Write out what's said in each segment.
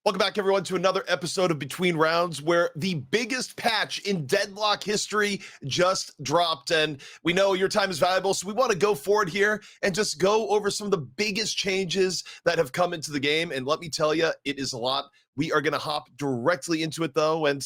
Welcome back, everyone, to another episode of Between Rounds, where the biggest patch in Deadlock history just dropped. And we know your time is valuable, so we want to go forward here and just go over some of the biggest changes that have come into the game. And let me tell you, it is a lot. We are going to hop directly into it, though. And,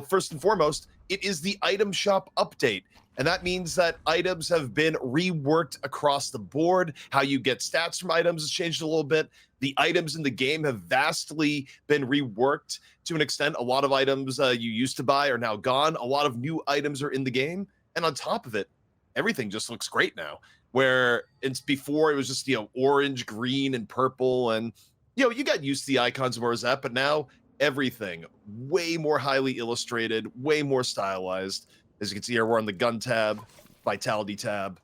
first and foremost, it is the item shop update. And that means that items have been reworked across the board. How you get stats from items has changed a little bit. The items in the game have vastly been reworked to an extent. A lot of items you used to buy are now gone. A lot of new items are in the game. And on top of it, everything just looks great now. Where it's before it was just, orange, green, and purple. And, you got used to the icons and more as that. But now everything way more highly illustrated, way more stylized. As you can see here, we're on the gun tab, vitality tab,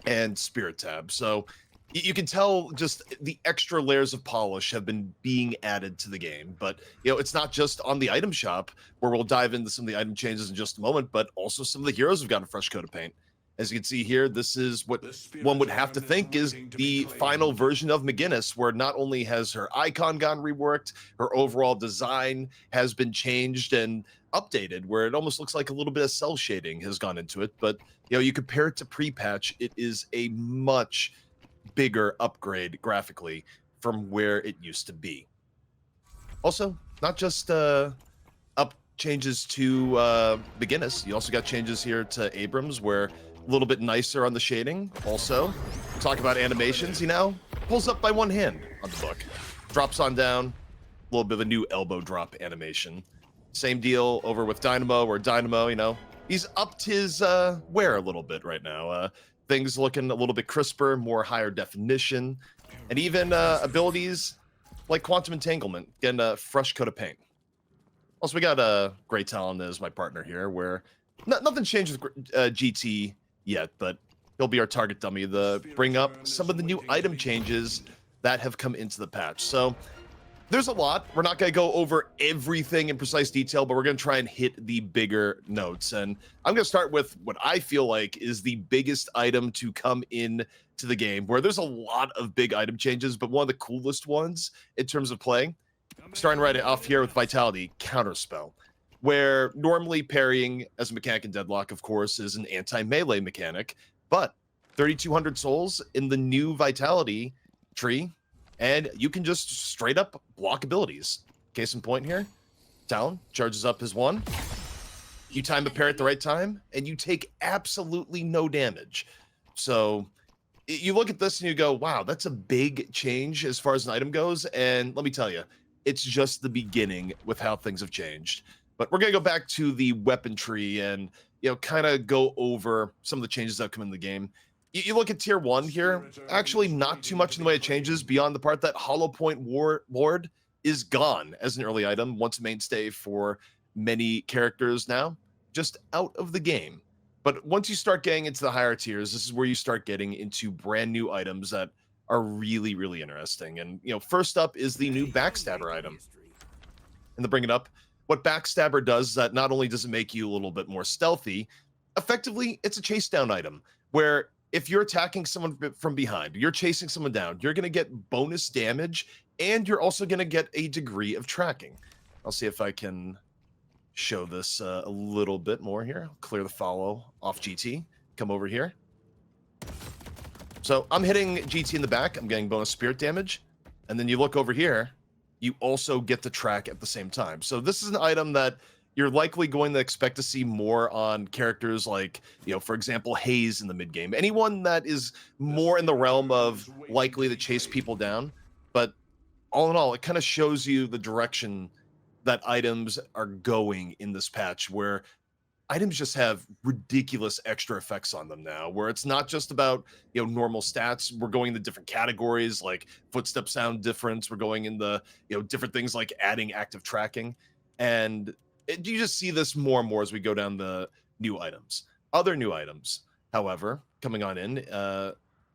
and spirit tab. So you can tell just the extra layers of polish have been being added to the game. But, it's not just on the item shop, where we'll dive into some of the item changes in just a moment, but also some of the heroes have got a fresh coat of paint. As you can see here, this is what one would have to think is the final version of McGinnis, where not only has her icon gotten reworked, her overall design has been changed and updated, where it almost looks like a little bit of cell shading has gone into it. But, you compare it to pre-patch, it is a much bigger upgrade graphically from where it used to be. Also, not just up changes to McGinnis, you also got changes here to Abrams, where a little bit nicer on the shading. Also, talk about animations, pulls up by one hand on the book, drops on down, a little bit of a new elbow drop animation. Same deal over with Dynamo, where Dynamo, he's upped his wear a little bit right now. Things looking a little bit crisper, more higher definition, and even abilities like Quantum Entanglement, getting a fresh coat of paint. Also, we got Great Talon as my partner here, where nothing changed with GT yet, but he'll be our target dummy to bring up some of the new item changes that have come into the patch. So there's a lot. We're not going to go over everything in precise detail, but we're going to try and hit the bigger notes. And I'm going to start with what I feel like is the biggest item to come in to the game, where there's a lot of big item changes, but one of the coolest ones in terms of playing, starting right off here with Vitality, Counterspell, where normally parrying as a mechanic in Deadlock, of course, is an anti-melee mechanic, but 3,200 souls in the new Vitality tree, and you can just straight up block abilities. Case in point here, Talon charges up his one. You time a parry at the right time, and you take absolutely no damage. So you look at this and you go, wow, that's a big change as far as an item goes. And let me tell you, it's just the beginning with how things have changed. But we're going to go back to the weapon tree and, kind of go over some of the changes that have come in the game. You look at tier 1 here, actually not too much in the way of changes beyond the part that Hollow Point Ward is gone as an early item, once a mainstay for many characters now, just out of the game. But once you start getting into the higher tiers, this is where you start getting into brand new items that are really, really interesting. And, first up is the new Backstabber item. And to bring it up, what Backstabber does is that not only does it make you a little bit more stealthy, effectively, it's a chase down item, where if you're attacking someone from behind, you're chasing someone down, you're going to get bonus damage, and you're also going to get a degree of tracking. I'll see if I can show this a little bit more here. I'll clear the follow off GT. Come over here. So I'm hitting GT in the back. I'm getting bonus spirit damage. And then you look over here, you also get to track at the same time. So this is an item that you're likely going to expect to see more on characters like, for example, Haze in the mid game. Anyone that is more in the realm of likely to chase people down. But all in all, it kind of shows you the direction that items are going in this patch, where items just have ridiculous extra effects on them now, where it's not just about, normal stats. We're going into different categories like footstep sound difference. We're going in the, different things like adding active tracking. And you just see this more and more as we go down the new items. Other new items, however, coming on in,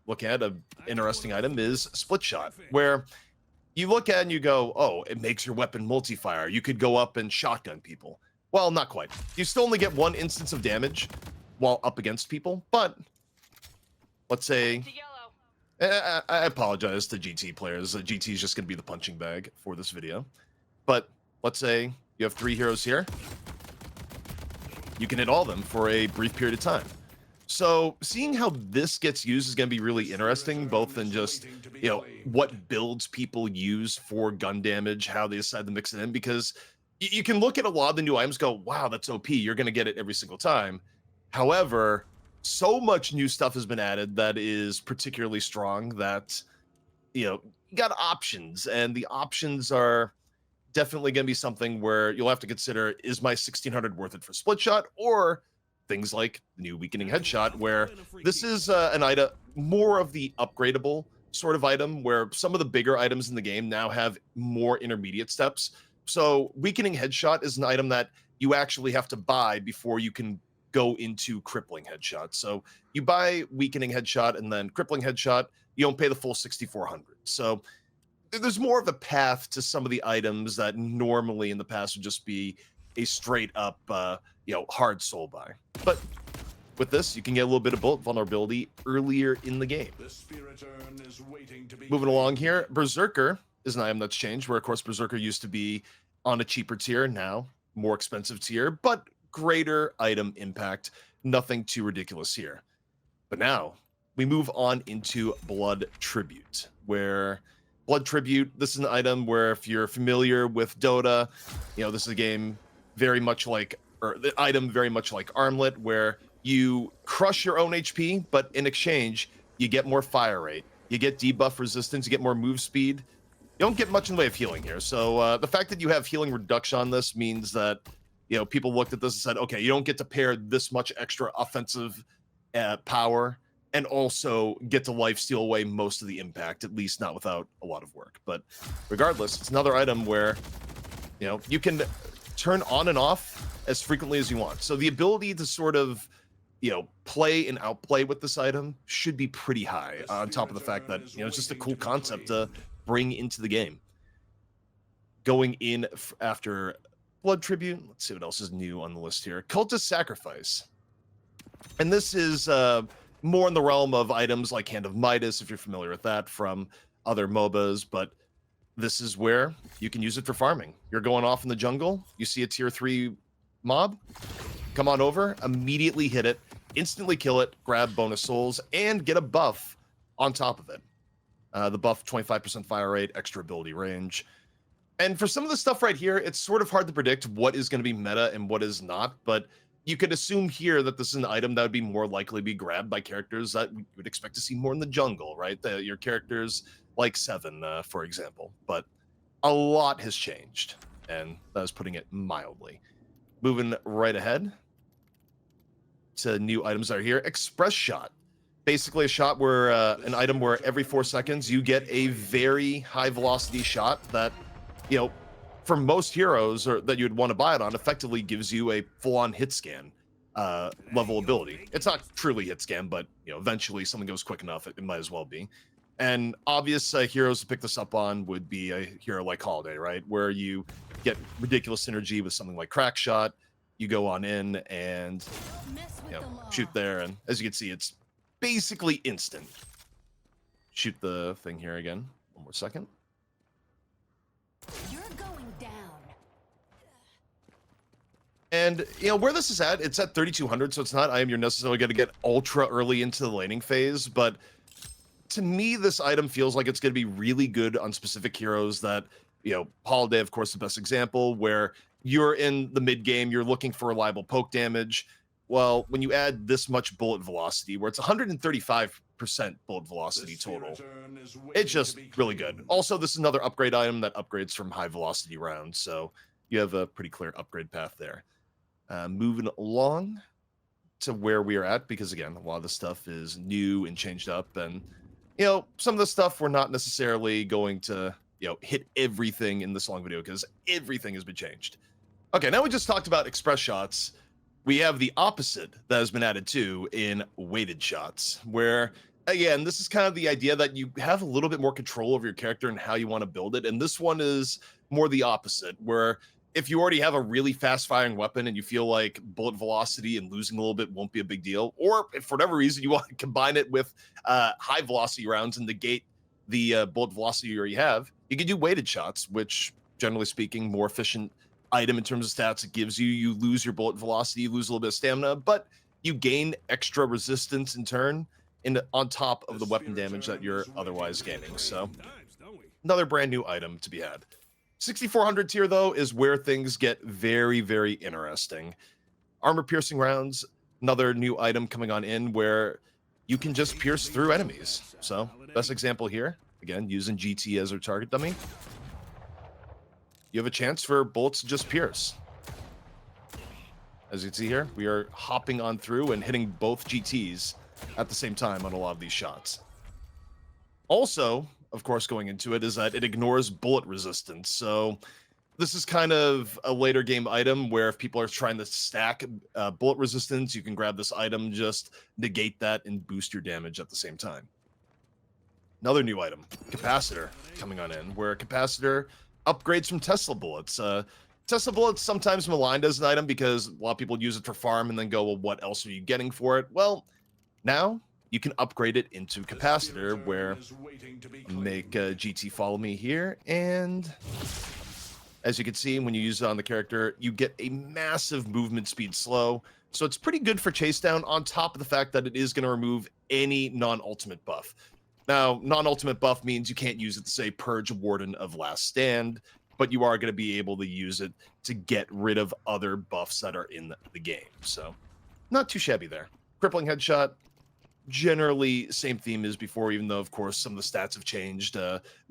look at an interesting item is Split Shot, where you look at it and you go, oh, it makes your weapon multi-fire. You could go up and shotgun people. Well, not quite. You still only get one instance of damage while up against people, but let's say I apologize to GT players. GT is just going to be the punching bag for this video. But let's say you have 3 heroes here. You can hit all of them for a brief period of time. So seeing how this gets used is going to be really interesting, both in just, what builds people use for gun damage, how they decide to mix it in, because you can look at a lot of the new items, go, wow, that's OP. You're going to get it every single time. However, so much new stuff has been added that is particularly strong that, you got options, and the options are definitely going to be something where you'll have to consider, is my 1600 worth it for split shot, or things like the new weakening headshot, where this is an item, more of the upgradable sort of item, where some of the bigger items in the game now have more intermediate steps. So weakening headshot is an item that you actually have to buy before you can go into crippling headshot. So you buy weakening headshot and then crippling headshot, you don't pay the full 6400. So there's more of a path to some of the items that normally in the past would just be a straight up hard soul buy. But with this, you can get a little bit of bullet vulnerability earlier in the game. Moving along here, Berserker is an item that's changed, where of course Berserker used to be on a cheaper tier, now more expensive tier, but greater item impact. Nothing too ridiculous here. But now we move on into Blood Tribute, where Blood Tribute, this is an item where, if you're familiar with Dota, this is a game very much like, or the item very much like Armlet, where you crush your own HP, but in exchange, you get more fire rate, you get debuff resistance, you get more move speed. You don't get much in the way of healing here. So the fact that you have healing reduction on this means that, people looked at this and said, okay, you don't get to pair this much extra offensive power and also get to lifesteal away most of the impact, at least not without a lot of work. But regardless, it's another item where, you can turn on and off as frequently as you want. So the ability to sort of, play and outplay with this item should be pretty high, on top of the fact that, it's just a cool concept to bring into the game. Going in after Blood Tribute, let's see what else is new on the list here. Cultist Sacrifice. And this is more in the realm of items like Hand of Midas, if you're familiar with that from other MOBAs, but this is where you can use it for farming. You're going off in the jungle, you see a tier 3 mob, come on over, immediately hit it, instantly kill it, grab bonus souls, and get a buff on top of it. The buff, 25% fire rate, extra ability range. And for some of the stuff right here, it's sort of hard to predict what is going to be meta and what is not, but you could assume here that this is an item that would be more likely to be grabbed by characters that you would expect to see more in the jungle, right? Your characters like Seven, for example. But a lot has changed, and that is putting it mildly. Moving right ahead to new items that are here. Express Shot. Basically a shot where, an item where every 4 seconds you get a very high velocity shot that, for most heroes or that you'd want to buy it on, effectively gives you a full-on hit scan level ability. It's not truly hit scan, but eventually something goes quick enough, it might as well be. And obvious heroes to pick this up on would be a hero like Holiday, right? Where you get ridiculous synergy with something like Crack Shot. You go on in and shoot there, and as you can see, it's basically instant. Shoot the thing here again. One more second. You're going down. And where this is at, it's at 3200, so it's not item you're necessarily going to get ultra early into the laning phase, but to me this item feels like it's going to be really good on specific heroes that, Holiday, of course, the best example, where you're in the mid game, you're looking for reliable poke damage. Well, when you add this much bullet velocity, where it's 135% bullet velocity total, it's just really good. Also, this is another upgrade item that upgrades from high velocity rounds, so you have a pretty clear upgrade path there. Moving along to where we are at, because again, a lot of this stuff is new and changed up, and some of the stuff we're not necessarily going to hit everything in this long video because everything has been changed. Okay, now we just talked about express shots. We have the opposite that has been added to in weighted shots, where, again, this is kind of the idea that you have a little bit more control over your character and how you want to build it. And this one is more the opposite, where if you already have a really fast-firing weapon and you feel like bullet velocity and losing a little bit won't be a big deal, or if for whatever reason you want to combine it with high-velocity rounds and negate the bullet velocity you already have, you can do weighted shots, which generally speaking, more efficient item in terms of stats. It gives you, you lose your bullet velocity, you lose a little bit of stamina, but you gain extra resistance in turn on top of the weapon damage that you're otherwise gaining. So another brand new item to be had. 6400 tier though is where things get very, very interesting. Armor piercing rounds, another new item coming on in where you can just pierce through enemies. So best example here, again, using GT as our target dummy. You have a chance for bullets to just pierce. As you can see here, we are hopping on through and hitting both GTs at the same time on a lot of these shots. Also, of course, going into it is that it ignores bullet resistance. So this is kind of a later game item where if people are trying to stack bullet resistance, you can grab this item, just negate that and boost your damage at the same time. Another new item, Capacitor, coming on in, where Capacitor upgrades from Tesla bullets. Tesla bullets sometimes maligned as an item because a lot of people use it for farm and then go, well, what else are you getting for it? Well, now you can upgrade it into Capacitor, where make GT follow me here, and as you can see, when you use it on the character, you get a massive movement speed slow. So it's pretty good for chase down, on top of the fact that it is going to remove any non-ultimate buff. Now, non-ultimate buff means you can't use it to, say, purge Warden of Last Stand, but you are going to be able to use it to get rid of other buffs that are in the game. So not too shabby there. Crippling Headshot, generally same theme as before, even though, of course, some of the stats have changed,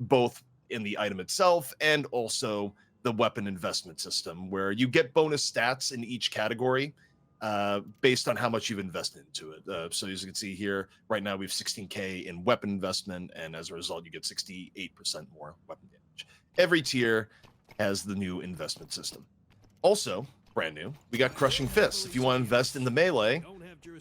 both in the item itself and also the weapon investment system, where you get bonus stats in each category based on how much you've invested into it. So as you can see here, right now we have 16k in weapon investment, and as a result, you get 68% more weapon damage. Every tier has the new investment system. Also, brand new, we got Crushing Fists. If you want to invest in the melee,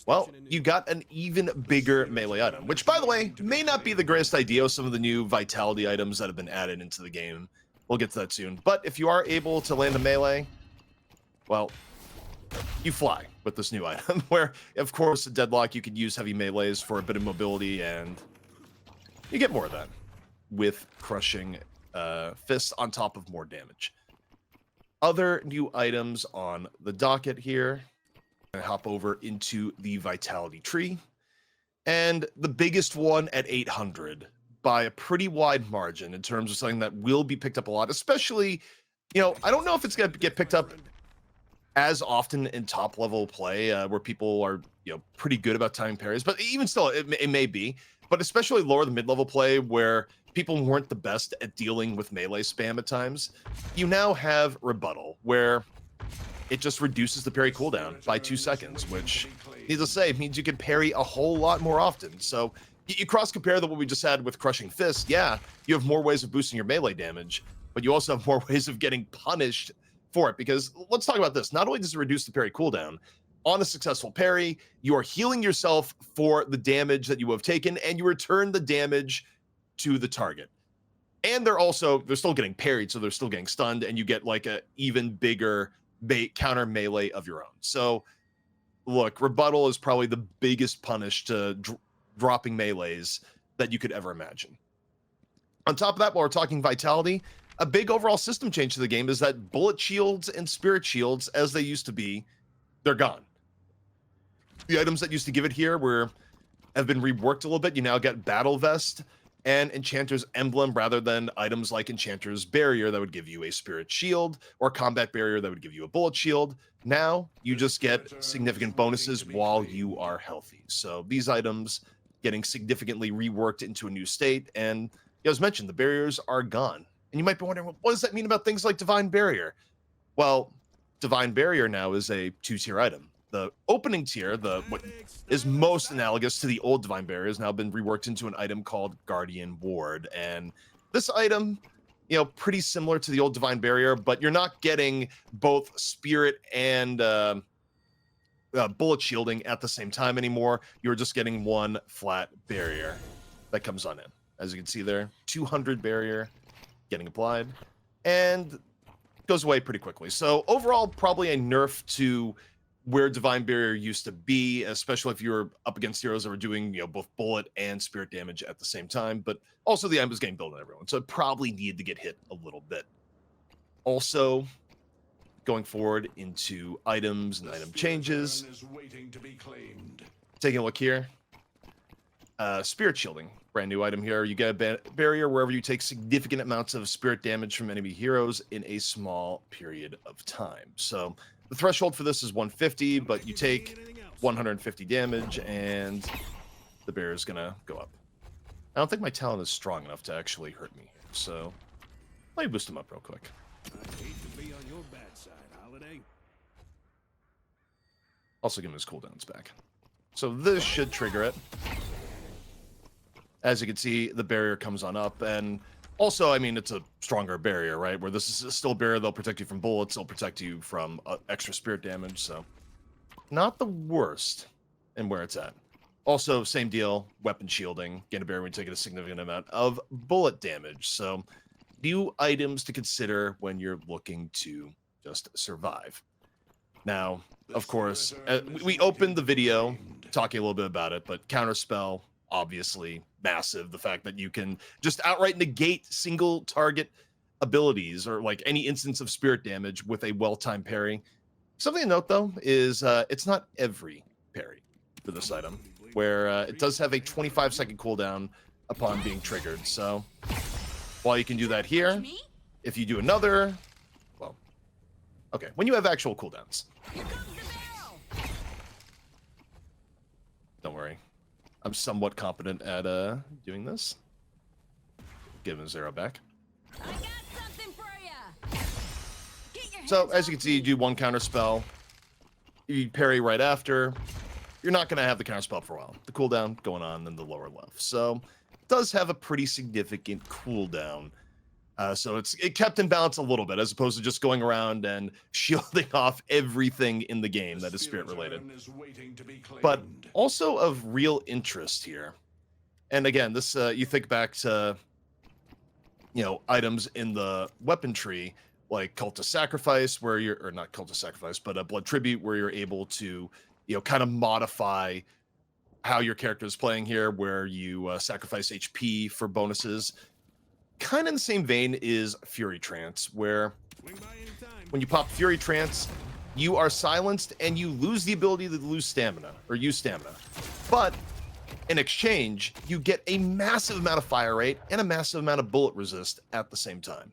well, you got an even bigger melee item, which, by the way, may not be the greatest idea of some of the new vitality items that have been added into the game. We'll get to that soon. But if you are able to land a melee, well, you fly with this new item, where, of course, at Deadlock, you could use heavy melees for a bit of mobility, and you get more of that with Crushing Fists on top of more damage. Other new items on the docket here. I'm gonna hop over into the Vitality tree. And the biggest one at 800 by a pretty wide margin in terms of something that will be picked up a lot, especially, you know, I don't know if it's going to get picked up as often in top level play where people are, you know, pretty good about timing parries, but even still, it may be, but especially lower the mid-level play where people weren't the best at dealing with melee spam at times. You now have Rebuttal, where it just reduces the parry cooldown by 2 seconds, which, needless to say, means you can parry a whole lot more often. So you cross-compare what we just had with Crushing Fist. Yeah, you have more ways of boosting your melee damage, but you also have more ways of getting punished for it. Because let's talk about this. Not only does it reduce the parry cooldown, on a successful parry, you are healing yourself for the damage that you have taken, and you return the damage to the target. And they're still getting parried, so they're still getting stunned, and you get like a even bigger counter melee of your own. So look, Rebuttal is probably the biggest punish to dropping melees that you could ever imagine. On top of that, while we're talking vitality, a big overall system change to the game is that bullet shields and spirit shields, as they used to be, they're gone. The items that used to give it here have been reworked a little bit. You now get Battle Vest and Enchanter's Emblem, rather than items like Enchanter's Barrier that would give you a Spirit Shield, or Combat Barrier that would give you a Bullet Shield. Now you just get significant bonuses while you are healthy. So these items getting significantly reworked into a new state, and as mentioned, the barriers are gone. And you might be wondering, what does that mean about things like Divine Barrier? Well, Divine Barrier now is a 2-tier item. The opening tier, what is most analogous to the old Divine Barrier, has now been reworked into an item called Guardian Ward. And this item, you know, pretty similar to the old Divine Barrier, but you're not getting both spirit and bullet shielding at the same time anymore. You're just getting one flat barrier that comes on in. As you can see there, 200 barrier getting applied, and goes away pretty quickly. So overall, probably a nerf to where Divine Barrier used to be, especially if you're up against heroes that were doing, you know, both bullet and spirit damage at the same time. But also the item was getting built on everyone, so it probably needed to get hit a little bit. Also, going forward into items and item changes. Taking a look here. Spirit shielding, brand new item here. You get a barrier wherever you take significant amounts of spirit damage from enemy heroes in a small period of time. So the threshold for this is 150, but you take 150 damage and the barrier is gonna go up. I don't think my talent is strong enough to actually hurt me here, so let me boost him up real quick. I'd hate to be on your bad side, Holiday. Also give him his cooldowns back. So this should trigger it. As you can see, the barrier comes on up, and also, I mean, it's a stronger barrier, right? Where this is still a barrier, they'll protect you from bullets, they'll protect you from extra spirit damage, so not the worst in where it's at. Also, same deal, weapon shielding. Gain a barrier when taking a significant amount of bullet damage. So, new items to consider when you're looking to just survive. Now, of course, we opened the video talking a little bit about it, but Counterspell, obviously massive. The fact that you can just outright negate single target abilities or like any instance of spirit damage with a well-timed parry. Something to note, though, is it's not every parry for this item, where it does have a 25-second cooldown upon being triggered. So while you can do that here, if you do another, well, okay, when you have actual cooldowns. Don't worry. I'm somewhat competent at doing this. Give him a 0 back. I got something for ya. So, as you can see, you do one counter spell. You parry right after. You're not going to have the counter spell for a while. The cooldown going on in the lower left. So, it does have a pretty significant cooldown. So it kept in balance a little bit, as opposed to just going around and shielding off everything in the game that is spirit related. But also of real interest here, and again, this you think back to, you know, items in the weapon tree like Cult of Sacrifice, where you're, or not Cult of Sacrifice, but a Blood Tribute, where you're able to, you know, kind of modify how your character is playing here, where you sacrifice HP for bonuses. Kind of in the same vein is Fury Trance, where when you pop Fury Trance, you are silenced and you lose the ability to lose stamina, or use stamina. But in exchange, you get a massive amount of fire rate and a massive amount of bullet resist at the same time.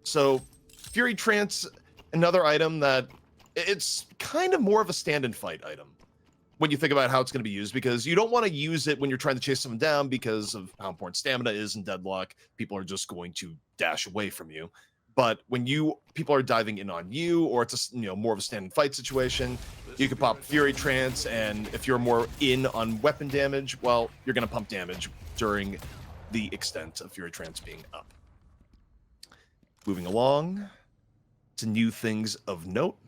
So Fury Trance, another item that it's kind of more of a stand and fight item when you think about how it's going to be used, because you don't want to use it when you're trying to chase someone down because of how important stamina is in Deadlock. People are just going to dash away from you. But when people are diving in on you, or it's a, you know, more of a stand and fight situation, you can pop Fury Trance, and if you're more in on weapon damage, well, you're going to pump damage during the extent of Fury Trance being up. Moving along to new things of note.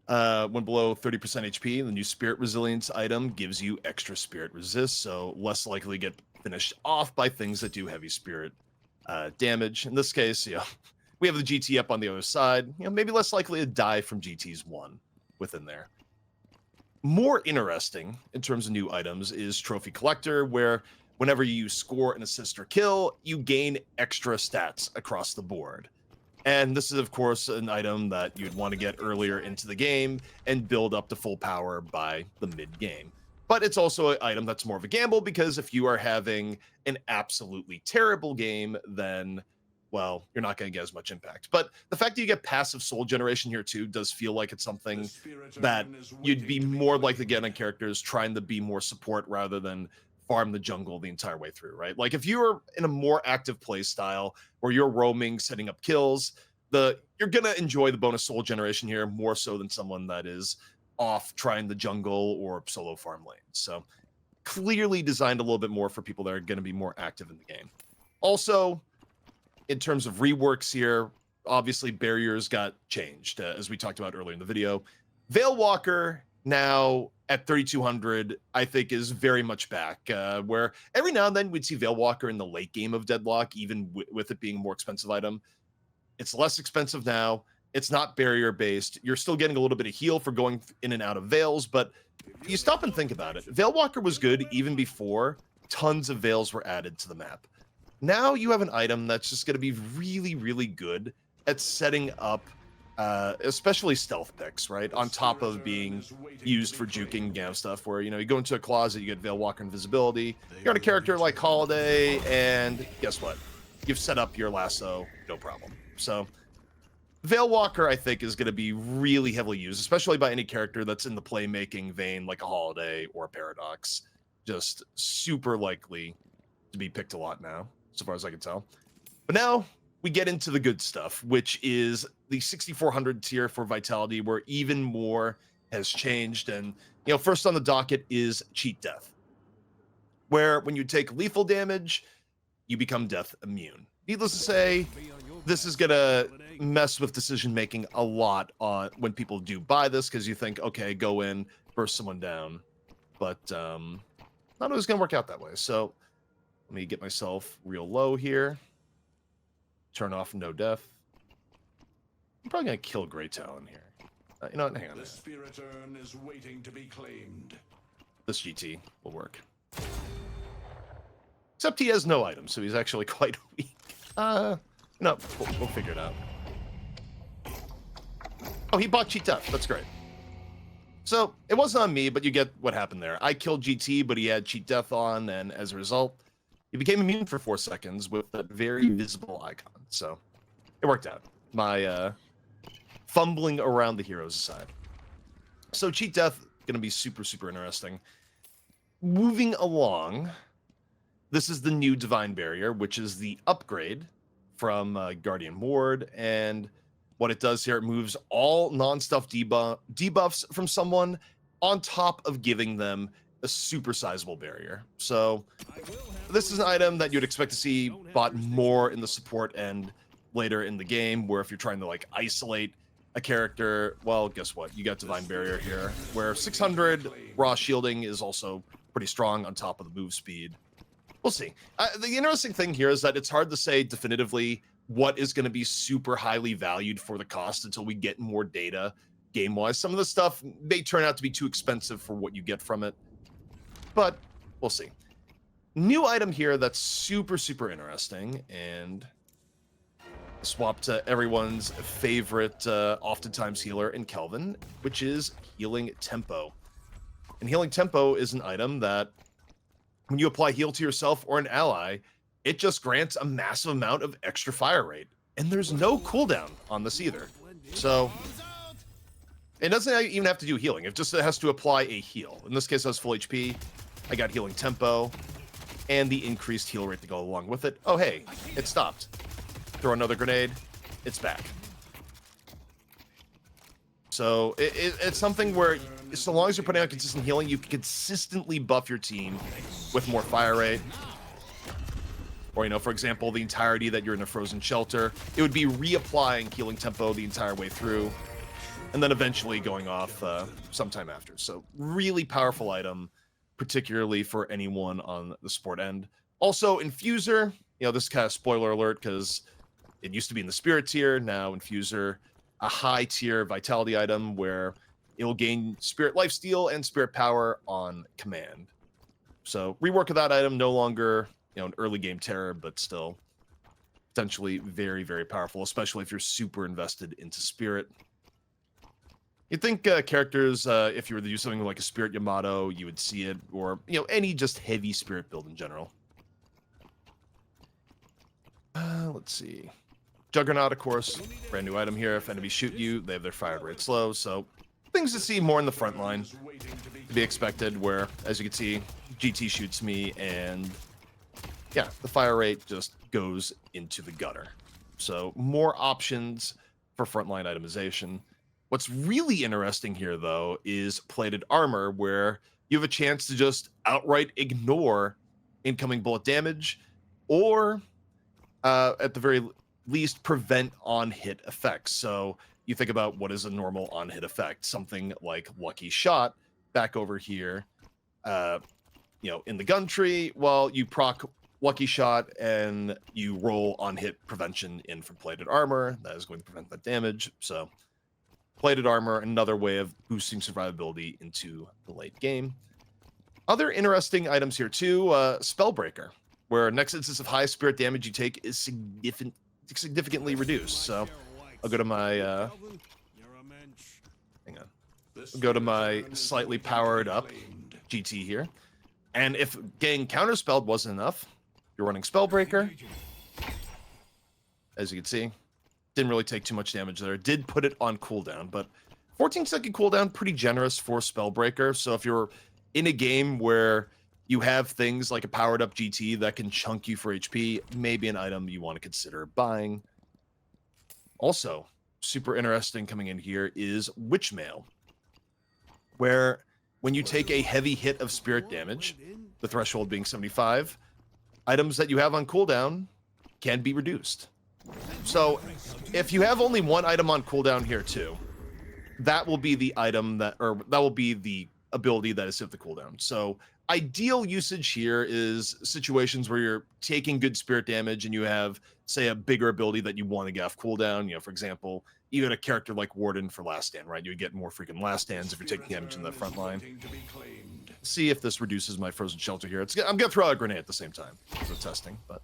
When below 30% HP, the new Spirit Resilience item gives you extra Spirit Resist, so less likely to get finished off by things that do heavy Spirit damage. In this case, you know, we have the GT up on the other side, you know, maybe less likely to die from GT's 1 within there. More interesting in terms of new items is Trophy Collector, where whenever you score an assist or kill, you gain extra stats across the board. And this is, of course, an item that you'd want to get earlier into the game and build up to full power by the mid-game. But it's also an item that's more of a gamble, because if you are having an absolutely terrible game, then, well, you're not going to get as much impact. But the fact that you get passive soul generation here, too, does feel like it's something that you'd be more likely to get on characters trying to be more support rather than farm the jungle the entire way through, right? Like if you're in a more active play style where you're roaming, setting up kills, you're gonna enjoy the bonus soul generation here more so than someone that is off trying the jungle or solo farm lanes. So clearly designed a little bit more for people that are going to be more active in the game. Also, in terms of reworks here, obviously barriers got changed, as we talked about earlier in the video. Veilwalker now at 3,200, I think, is very much back, where every now and then we'd see Veilwalker in the late game of Deadlock, even with it being a more expensive item. It's less expensive now. It's not barrier based. You're still getting a little bit of heal for going in and out of veils, but you stop and think about it. Veilwalker was good even before tons of veils were added to the map. Now you have an item that's just going to be really, really good at setting up especially stealth picks, right? On top of being used for juking stuff where, you go into a closet, you get Veilwalker Invisibility, you're on a character like Holiday, and guess what? You've set up your lasso, no problem. So Veilwalker, I think, is going to be really heavily used, especially by any character that's in the playmaking vein, like a Holiday or a Paradox. Just super likely to be picked a lot now, so far as I can tell. But now we get into the good stuff, which is the 6400 tier for Vitality, where even more has changed. And, first on the docket is Cheat Death, where when you take lethal damage, you become death immune. Needless to say, this is going to mess with decision-making a lot on when people do buy this, because you think, okay, go in, burst someone down. But not always going to work out that way. So let me get myself real low here. Turn off no death. I'm probably going to kill Grey Talon here. You know what? Hang on. The spirit urn is waiting to be claimed. This GT will work. Except he has no items, so he's actually quite weak. No, we'll figure it out. Oh, he bought Cheat Death. That's great. So it wasn't on me, but you get what happened there. I killed GT, but he had Cheat Death on, and as a result, he became immune for 4 seconds with that very visible icon. So it worked out. My fumbling around the heroes aside. So Cheat Death, going to be super, super interesting. Moving along, this is the new Divine Barrier, which is the upgrade from Guardian Ward. And what it does here, it moves all non-stuff debuffs from someone on top of giving them a super sizable barrier. So this is an item that you'd expect to see bought more in the support end later in the game, where if you're trying to isolate a character, well, guess what? You got Divine Barrier here, where 600 raw shielding is also pretty strong on top of the move speed. We'll see. The interesting thing here is that it's hard to say definitively what is going to be super highly valued for the cost until we get more data game-wise. Some of the stuff may turn out to be too expensive for what you get from it, but we'll see. New item here that's super, super interesting, and swap to everyone's favorite, oftentimes healer in Kelvin, which is Healing Tempo. And Healing Tempo is an item that when you apply heal to yourself or an ally, it just grants a massive amount of extra fire rate. And there's no cooldown on this either. So it doesn't even have to do healing. It just has to apply a heal. In this case, I was full HP. I got Healing Tempo and the increased heal rate to go along with it. Oh, hey, it stopped. Throw another grenade, it's back. So it's something where, so long as you're putting out consistent healing, you can consistently buff your team with more fire rate. Or, for example, the entirety that you're in a frozen shelter, it would be reapplying Healing Tempo the entire way through, and then eventually going off sometime after. So really powerful item, particularly for anyone on the support end. Also, Infuser, this is kind of spoiler alert because it used to be in the Spirit tier, now Infuser, a high tier Vitality item where it'll gain Spirit Lifesteal and Spirit Power on command. So rework of that item, no longer an early game terror, but still potentially very, very powerful, especially if you're super invested into Spirit. You'd think characters, if you were to use something like a Spirit Yamato, you would see it, or any just heavy Spirit build in general. Let's see. Juggernaut, of course, brand new item here. If enemies shoot you, they have their fire rate slow. So things to see more in the front line to be expected, where, as you can see, GT shoots me, and yeah, the fire rate just goes into the gutter. So more options for frontline itemization. What's really interesting here, though, is plated armor, where you have a chance to just outright ignore incoming bullet damage, or at the very least prevent on-hit effects. So you think about what is a normal on-hit effect, something like Lucky Shot back over here, in the gun tree. Well, you proc Lucky Shot and you roll on-hit prevention in from plated armor. That is going to prevent that damage. So plated armor, another way of boosting survivability into the late game. Other interesting items here too, Spellbreaker, where next instance of high spirit damage you take is significantly reduced. So I'll go to my, hang on. I'll go to my slightly powered up GT here. And if getting counterspelled wasn't enough, you're running Spellbreaker. As you can see, didn't really take too much damage there. Did put it on cooldown, but 14-second cooldown, pretty generous for Spellbreaker. So if you're in a game where you have things like a powered up GT that can chunk you for HP, maybe an item you want to consider buying. Also, super interesting coming in here is Witchmail, where when you take a heavy hit of spirit damage, the threshold being 75, items that you have on cooldown can be reduced. So if you have only one item on cooldown here too, that will be the item that, or that will be the ability that is hit the cooldown. So ideal usage here is situations where you're taking good spirit damage and you have, say, a bigger ability that you want to get off cooldown. You know, for example, even a character like Warden for Last Stand, right? You would get more freaking Last Stands if you're taking damage in the front line. See if this reduces my Frozen Shelter here. I'm gonna throw out a grenade at the same time for testing, but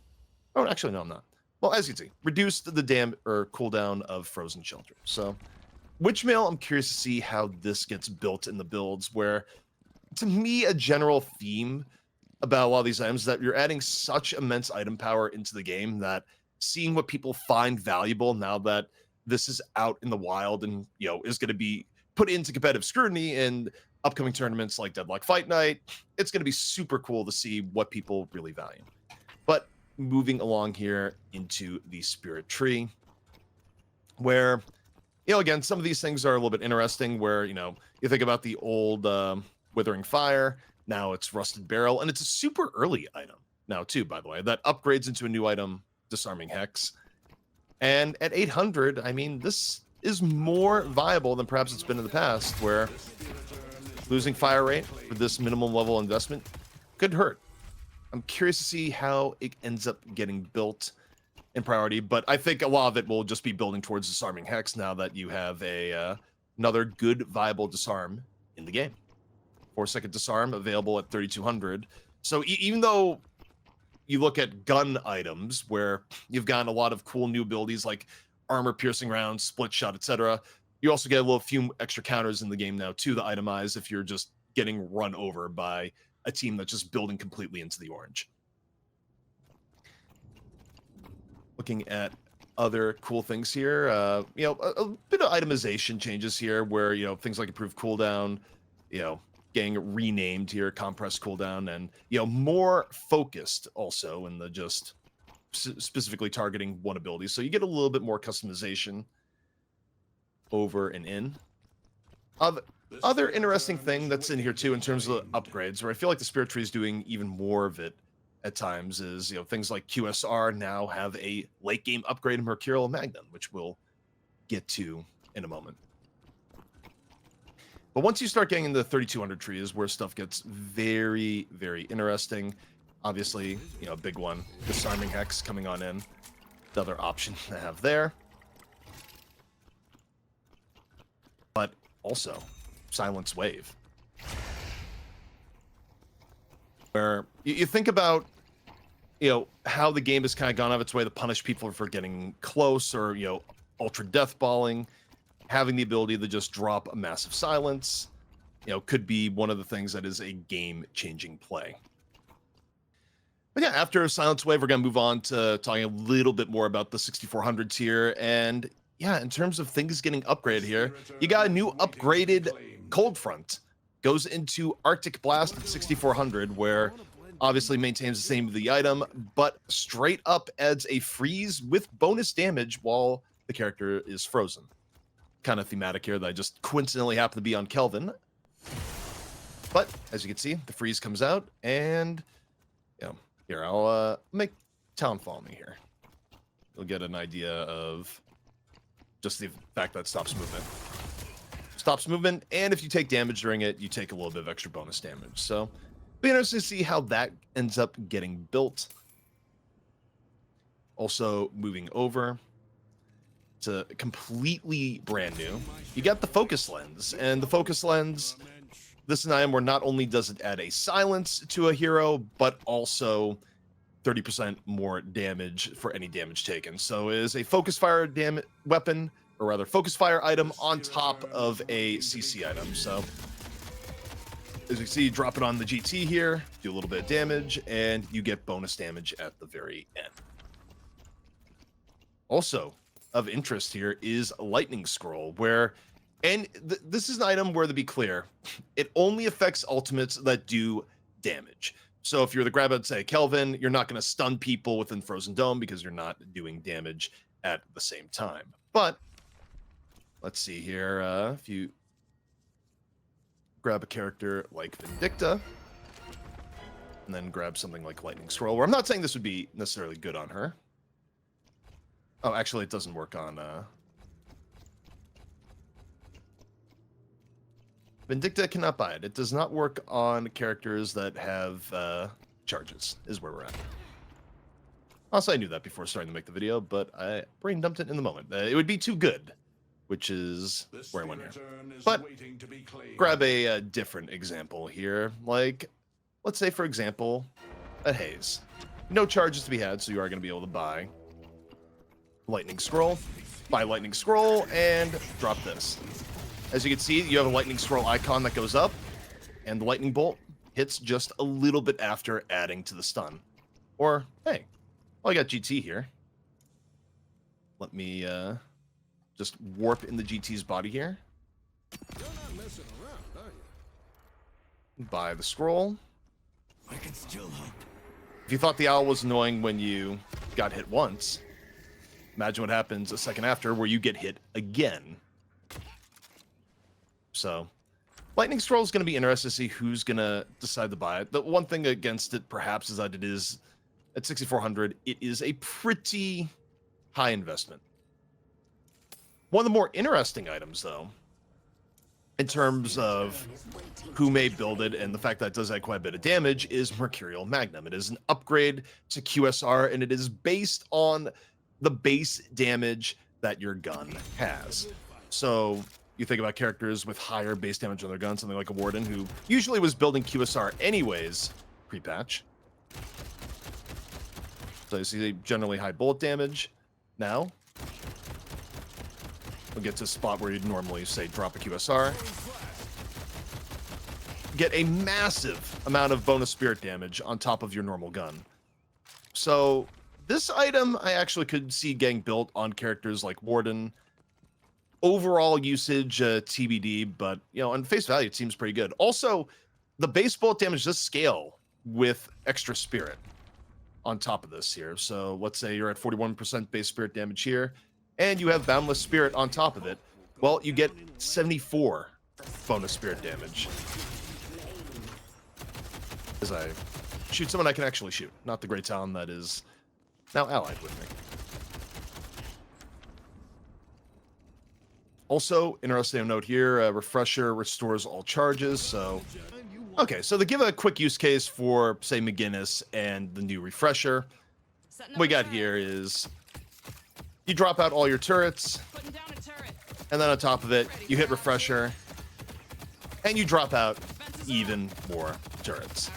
oh, actually no, I'm not. Well, as you can see, reduced the cooldown of Frozen Shelter. So Witchmail, I'm curious to see how this gets built in the builds, where to me a general theme about a lot of these items is that you're adding such immense item power into the game that seeing what people find valuable now that this is out in the wild and, you know, is going to be put into competitive scrutiny in upcoming tournaments like Deadlock Fight Night, it's going to be super cool to see what people really value. But moving along here into the Spirit Tree, where, you know, again, some of these things are a little bit interesting, where, you know, you think about the old Withering Fire, now it's Rusted Barrel, and it's a super early item now too, by the way, that upgrades into a new item, Disarming Hex. And at 800, I mean, this is more viable than perhaps it's been in the past, where losing fire rate for this minimum level investment could hurt. I'm curious to see how it ends up getting built in priority, but I think a lot of it will just be building towards Disarming Hex now that you have a another good viable disarm in the game. 4-second disarm available at 3200. So even though you look at gun items where you've gotten a lot of cool new abilities like armor piercing rounds, split shot, etc., you also get a little few extra counters in the game now too, the itemize if you're just getting run over by a team that's just building completely into the orange. Looking at other cool things here, you know, a bit of itemization changes here where, you know, things like improved cooldown, you know, getting renamed here, compress cooldown, and, you know, more focused also in the just specifically targeting one ability. So you get a little bit more customization over and in. Other interesting thing that's in here too in terms of upgrades, where I feel like the Spirit Tree is doing even more of it at times, is, you know, things like QSR now have a late game upgrade in Mercurial Magnum, which we'll get to in a moment. But once you start getting into the 3200 tree is where stuff gets very, very interesting. Obviously, you know, a big one, Disarming Hex coming on in. The other option to have there. But also, Silence Wave. Where you think about, you know, how the game has kind of gone out of its way to punish people for getting close or, you know, ultra deathballing. Having the ability to just drop a massive silence, you know, could be one of the things that is a game-changing play. But yeah, after Silence Wave, we're going to move on to talking a little bit more about the 6400s here. And yeah, in terms of things getting upgraded here, you got a new upgraded Cold Front. Goes into Arctic Blast at 6400, where obviously maintains the same of the item, but straight up adds a freeze with bonus damage while the character is frozen. Kind of thematic here that I just coincidentally happen to be on Kelvin. But as you can see, the freeze comes out, and you know, here I'll make Town follow me here. You'll get an idea of just the fact that it stops movement. Stops movement, and if you take damage during it, you take a little bit of extra bonus damage. So be interesting to see how that ends up getting built. Also moving over to completely brand new, you got the Focus Lens, and the Focus Lens, this is an item where not only does it add a silence to a hero, but also 30% more damage for any damage taken. So it is a focus fire weapon or rather focus fire item on top of a CC item. So as you can see, drop it on the GT here, do a little bit of damage, and you get bonus damage at the very end. Also of interest here is Lightning Scroll, where, and this is an item where, to be clear, it only affects ultimates that do damage. So if you're the grab out, say Kelvin, you're not going to stun people within Frozen Dome because you're not doing damage at the same time. But let's see here, if you grab a character like Vindicta, and then grab something like Lightning Scroll, where I'm not saying this would be necessarily good on her. Oh, actually, it doesn't work on... Vindicta cannot buy it. It does not work on characters that have charges, is where we're at. Also, I knew that before starting to make the video, but I brain dumped it in the moment. It would be too good, which is where I went here. But grab a different example here. Like, let's say, for example, a Haze. No charges to be had, so you are going to be able to buy Lightning Scroll. Buy Lightning Scroll, and drop this. As you can see, you have a Lightning Scroll icon that goes up, and the Lightning Bolt hits just a little bit after adding to the stun. Or, hey, well, I got GT here. Let me just warp in the GT's body here. You're not messing around, are you? Buy the scroll. I can still hope. If you thought the owl was annoying when you got hit once, imagine what happens a second after where you get hit again. So, Lightning Scroll is going to be interesting to see who's going to decide to buy it. The one thing against it, perhaps, is that it is, at 6,400, it is a pretty high investment. One of the more interesting items, though, in terms of who may build it and the fact that it does add quite a bit of damage, is Mercurial Magnum. It is an upgrade to QSR, and it is based on the base damage that your gun has. So you think about characters with higher base damage on their gun, something like a Warden, who usually was building QSR anyways, pre-patch. So you see generally high bullet damage. Now, we'll get to a spot where you'd normally, say, drop a QSR. Get a massive amount of bonus spirit damage on top of your normal gun. So this item I actually could see getting built on characters like Warden. Overall usage TBD, but you know, on face value it seems pretty good. Also, the base bullet damage does scale with extra spirit on top of this here. So let's say you're at 41% base spirit damage here, and you have Boundless Spirit on top of it. Well, you get 74 bonus spirit damage. As I shoot someone I can actually shoot, not the Great Talon that is now allied with me. Also, interesting note here, Refresher restores all charges, so... Okay, so to give a quick use case for, say, McGinnis and the new Refresher, what we got here is you drop out all your turrets, and then on top of it, you hit Refresher, and you drop out even more turrets.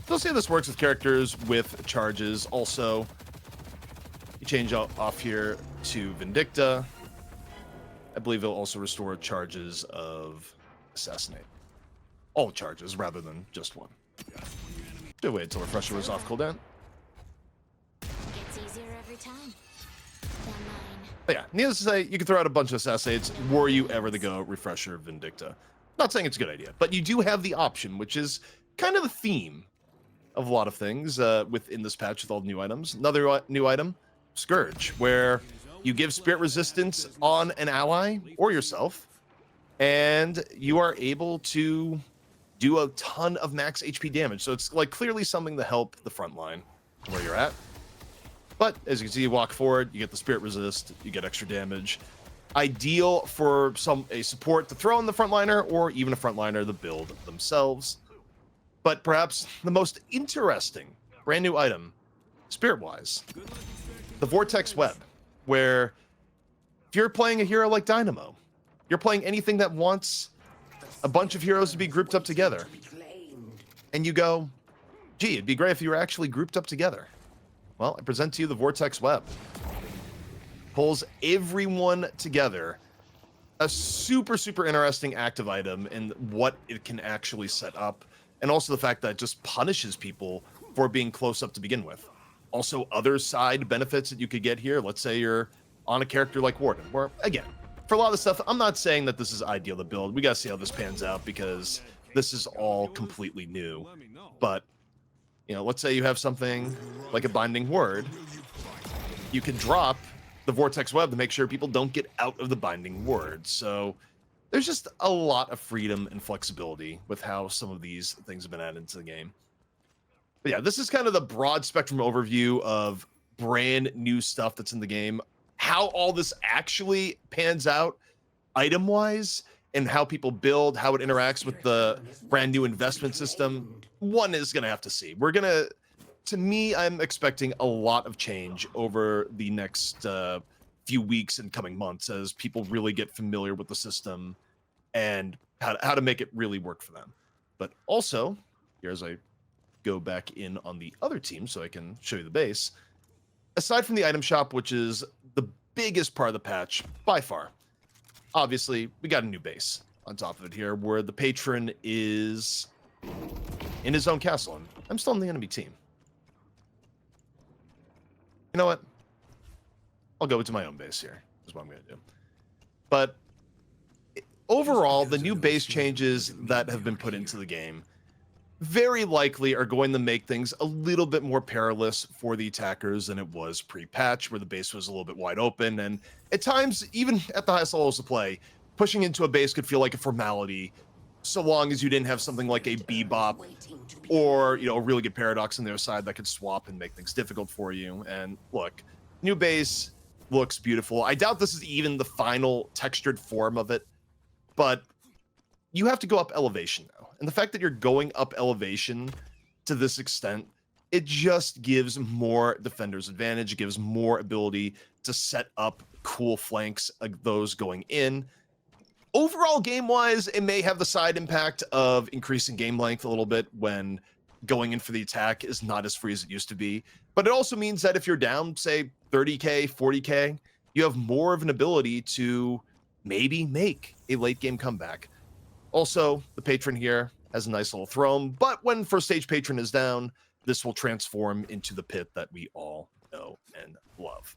So let's see how this works with characters with charges. Also, you change off here to Vindicta. I believe it'll also restore charges of Assassinate. All charges rather than just one. Should wait until Refresher was off cooldown. Gets easier every time. But yeah, needless to say, you can throw out a bunch of Assassinates were you ever to go Refresher Vindicta. Not saying it's a good idea, but you do have the option, which is kind of the theme of a lot of things within this patch with all the new items. Another new item, Scourge, where you give spirit resistance on an ally or yourself, and you are able to do a ton of max HP damage. So it's like clearly something to help the front line where you're at. But as you can see, you walk forward, you get the spirit resist, you get extra damage. Ideal for a support to throw on the frontliner or even a frontliner to build themselves. But perhaps the most interesting brand new item, spirit-wise, the Vortex Web, where if you're playing a hero like Dynamo, you're playing anything that wants a bunch of heroes to be grouped up together, and you go, gee, it'd be great if you were actually grouped up together. Well, I present to you the Vortex Web. pulls everyone together. A super, super interesting active item and what it can actually set up. And also the fact that it just punishes people for being close up to begin with. Also, other side benefits that you could get here. Let's say you're on a character like Warden, where, again, for a lot of stuff, I'm not saying that this is ideal to build. We got to see how this pans out because this is all completely new. But, you know, let's say you have something like a Binding Word. You can drop the Vortex Web to make sure people don't get out of the Binding Word. So there's just a lot of freedom and flexibility with how some of these things have been added into the game. But yeah, this is kind of the broad spectrum overview of brand new stuff that's in the game. How all this actually pans out item-wise and how people build, how it interacts with the brand new investment system, one is going to have to see. We're going to me, I'm expecting a lot of change over the next few weeks and coming months as people really get familiar with the system and how to make it really work for them. But also, here as I go back in on the other team so I can show you the base, aside from the item shop, which is the biggest part of the patch by far, obviously we got a new base on top of it here where the patron is in his own castle, and I'm still in the enemy team. You know what? I'll go into my own base here, is what I'm going to do. But overall, the new base changes that have been put into the game very likely are going to make things a little bit more perilous for the attackers than it was pre-patch, where the base was a little bit wide open. And at times, even at the highest levels of play, pushing into a base could feel like a formality, so long as you didn't have something like a Bebop or, you know, a really good Paradox on their side that could swap and make things difficult for you. And look, new base looks beautiful. I doubt this is even the final textured form of it, but you have to go up elevation now. And the fact that you're going up elevation to this extent, it just gives more defenders advantage. It gives more ability to set up cool flanks of those going in. Overall, game-wise, it may have the side impact of increasing game length a little bit when going in for the attack is not as free as it used to be. But it also means that if you're down, say, 30k, 40k, you have more of an ability to maybe make a late-game comeback. Also, the patron here has a nice little throne, but when first stage patron is down, this will transform into the pit that we all know and love.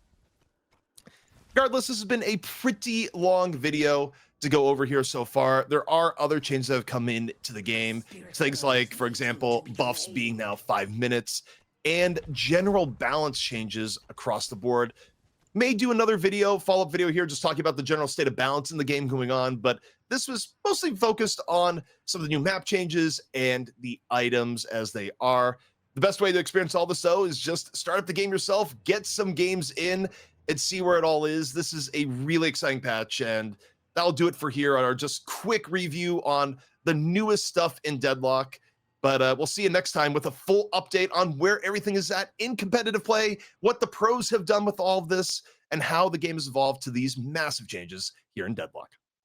Regardless, this has been a pretty long video to go over here so far. There are other changes that have come into the game. Things like, for example, buffs being now 5 minutes and general balance changes across the board. May do another video, follow-up video here, just talking about the general state of balance in the game going on, but this was mostly focused on some of the new map changes and the items as they are. The best way to experience all this, though, is just start up the game yourself, get some games in, and see where it all is. This is a really exciting patch, and that'll do it for here on our just quick review on the newest stuff in Deadlock. But we'll see you next time with a full update on where everything is at in competitive play, what the pros have done with all of this, and how the game has evolved to these massive changes here in Deadlock.